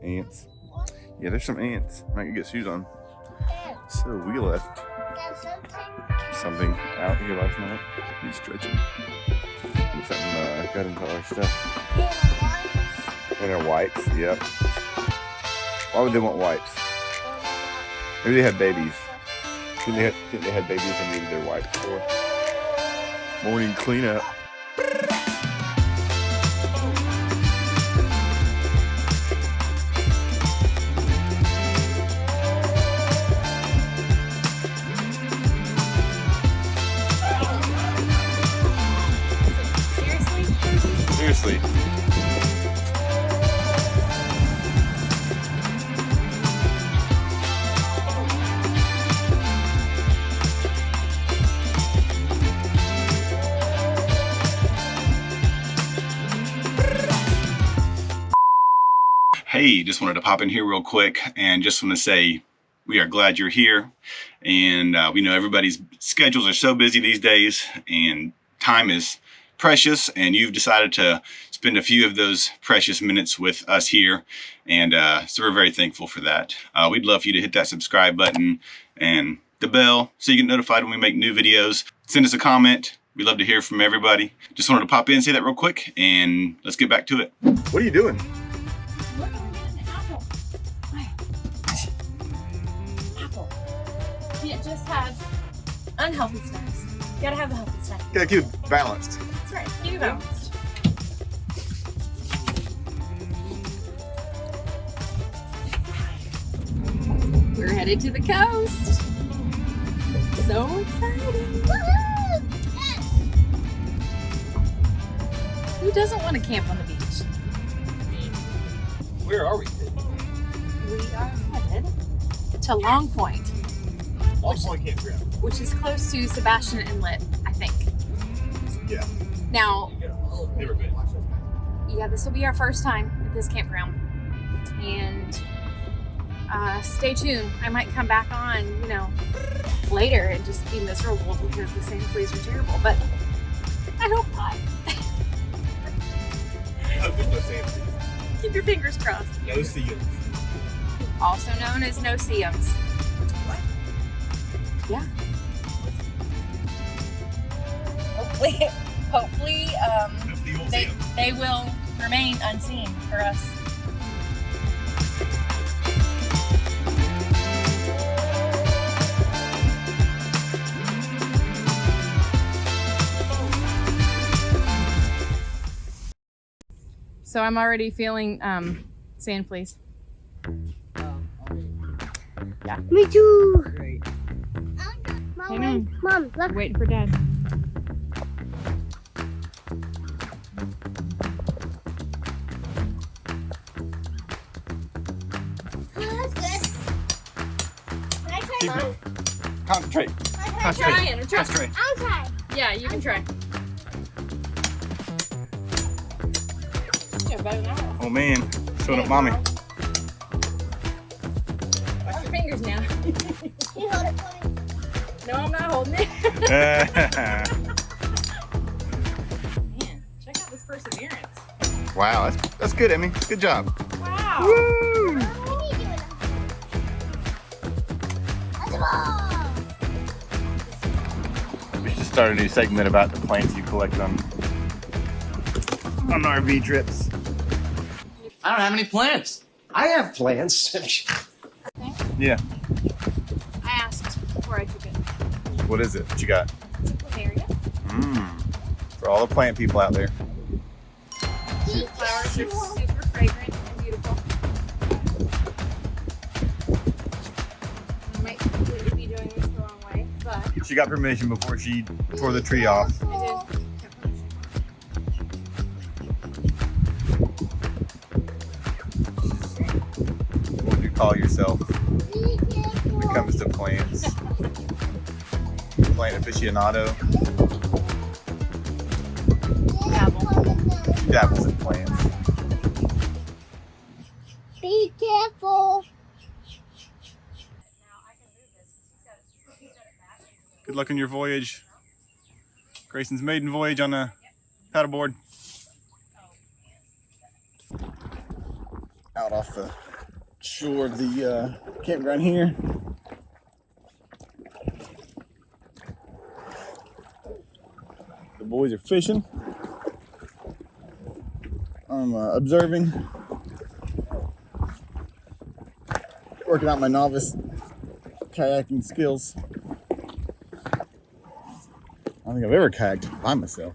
Ants. Yeah, there's some ants. I might get shoes on. So we left something out here last night. He's stretching. Something got into our stuff. And our wipes, yep. Why would they want wipes? Maybe they had babies. Think they had babies and needed their wipes for morning cleanup. Seriously. Hey, just wanted to pop in here real quick and just want to say we are glad you're here. And we know everybody's schedules are so busy these days and time is precious, and you've decided to spend a few of those precious minutes with us here, and so we're very thankful for that. We'd love for you to hit that subscribe button and the bell so you get notified when we make new videos. Send us a comment. We love to hear from everybody. Just wanted to pop in and say that real quick, and let's get back to it. What are you doing? Look, I'm getting an apple. Apple. You can't just have unhealthy snacks. You gotta have the healthy snacks. Gotta keep it balanced. That's right, keep it balanced. We're headed to the coast. So exciting. Who doesn't want to camp on the beach? Where are we? We are headed to Long Point. Long Point Campground. Which is close to Sebastian Inlet, I think. Yeah. Now, Never been. yeah, this will be our first time at this campground. And stay tuned. I might come back on, you know, later and just be miserable because the SAND FLEAS are terrible. But I hope not. There's no sand fleas. Keep your fingers crossed. No seals. Also known as no-see-ums. What? Yeah. Hopefully, they will remain unseen for us. So I'm already feeling SAND FLEAS. Yeah. Me too. Great. Mom, look. Waiting for Dad. Oh, that's good. Can I try, Keep Mom? it. Concentrate. I'm trying. Concentrate. I'll try. Yeah, you can try. Yeah, better than I was. Oh man, showing up mommy. Watch your fingers now. Can you hold it for me? No, I'm not holding it. Man, check out this perseverance. Wow, that's good, Emmy. Good job. Wow. Woo! What are you doing? Let's go. We should start a new segment about the plants you collect on RV trips. I don't have any plans. I have plans. Yeah. I asked before I took it. What is it? What you got? Planaria. For all the plant people out there. Flowers are super fragrant and beautiful. I might completely be doing this the wrong way, but She got permission before she tore the tree off. I did. What would you call yourself when it comes to plants? Plant aficionado? Dabble. She dabbles in plants. Be careful. Good luck on your voyage. Grayson's maiden voyage on a paddleboard. Out off the shore of the campground here. The boys are fishing. I'm observing, working out my novice kayaking skills. I don't think I've ever kayaked by myself.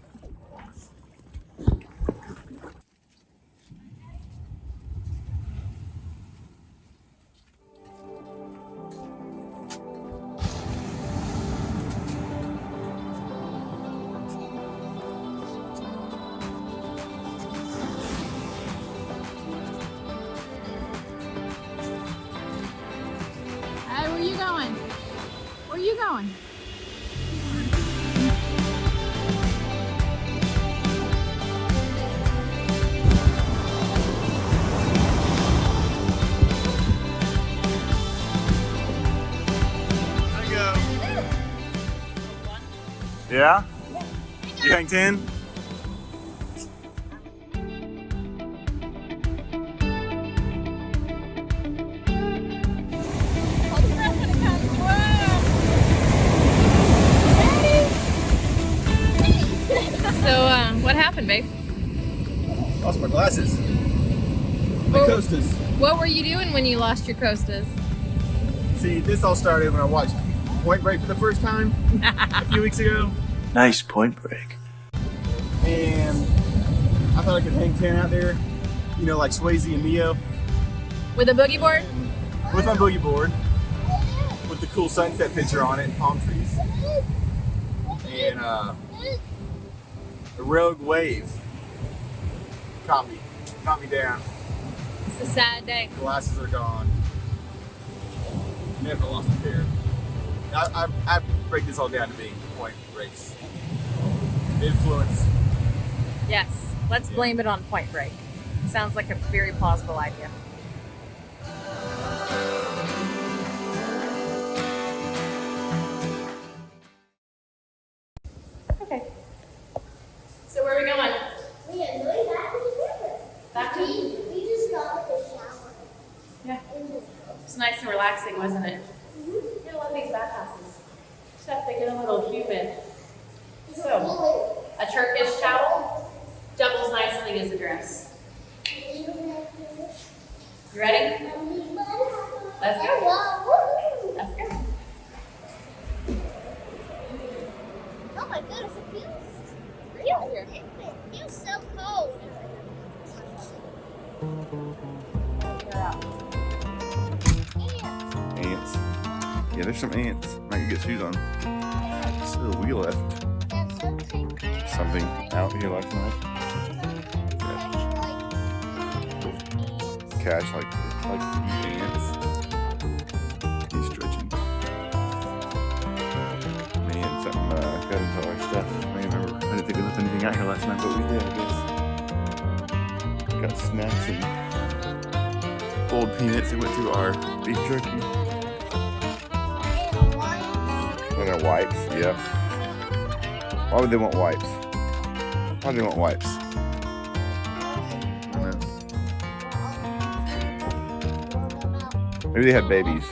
Hey, where you going? Where you going? There you go. Yeah? You hang 10? So, what happened, babe? Lost my glasses. My Oh. Costas. What were you doing when you lost your Costas? See, this all started when I watched Point Break for the first time a few weeks ago. Nice Point Break. And I thought I could hang 10 out there, you know, like Swayze and Neo, With a boogie board? with my boogie board, with the cool sunset picture on it, palm trees. And a rogue wave caught me down. It's a sad day. Glasses are gone. Never lost a pair. I break this all down to being Point Breaks. Influence. Yes, let's blame it on Point Break. Sounds like a very plausible idea. Okay. So where are we going? We are going back to the river. Back to... We just got a shower. Yeah. In the It's nice and relaxing, wasn't it? I love these bathhouses. Except they get a little humid. So, a Turkish towel doubles nicely as a dress. You ready? Let's go. Let's go. Oh my goodness, it feels so cold. Ants. Yeah, there's some ants. I can get shoes on. So we left something out here last night. Cash like ants. He's stretching. Man, something got into our stuff. I remember. I didn't think we left anything out here last night, but we did, I guess. Got snacks and old peanuts and went to our beef jerky. And their wipes, yep. Why would they want wipes? Why do they want wipes? I don't know. Maybe they had babies.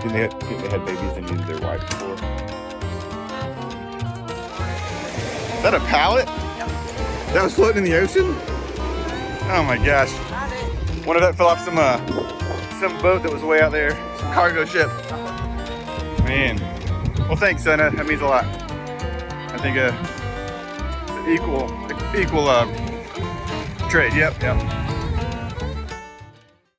Think they had babies and needed their wipes for. Is that a pallet? That was floating in the ocean? Oh my gosh. One of that fell off some boat that was way out there. Some cargo ship. Man. Well, thanks, Senna. That means a lot. I think it's an equal trade. Yep.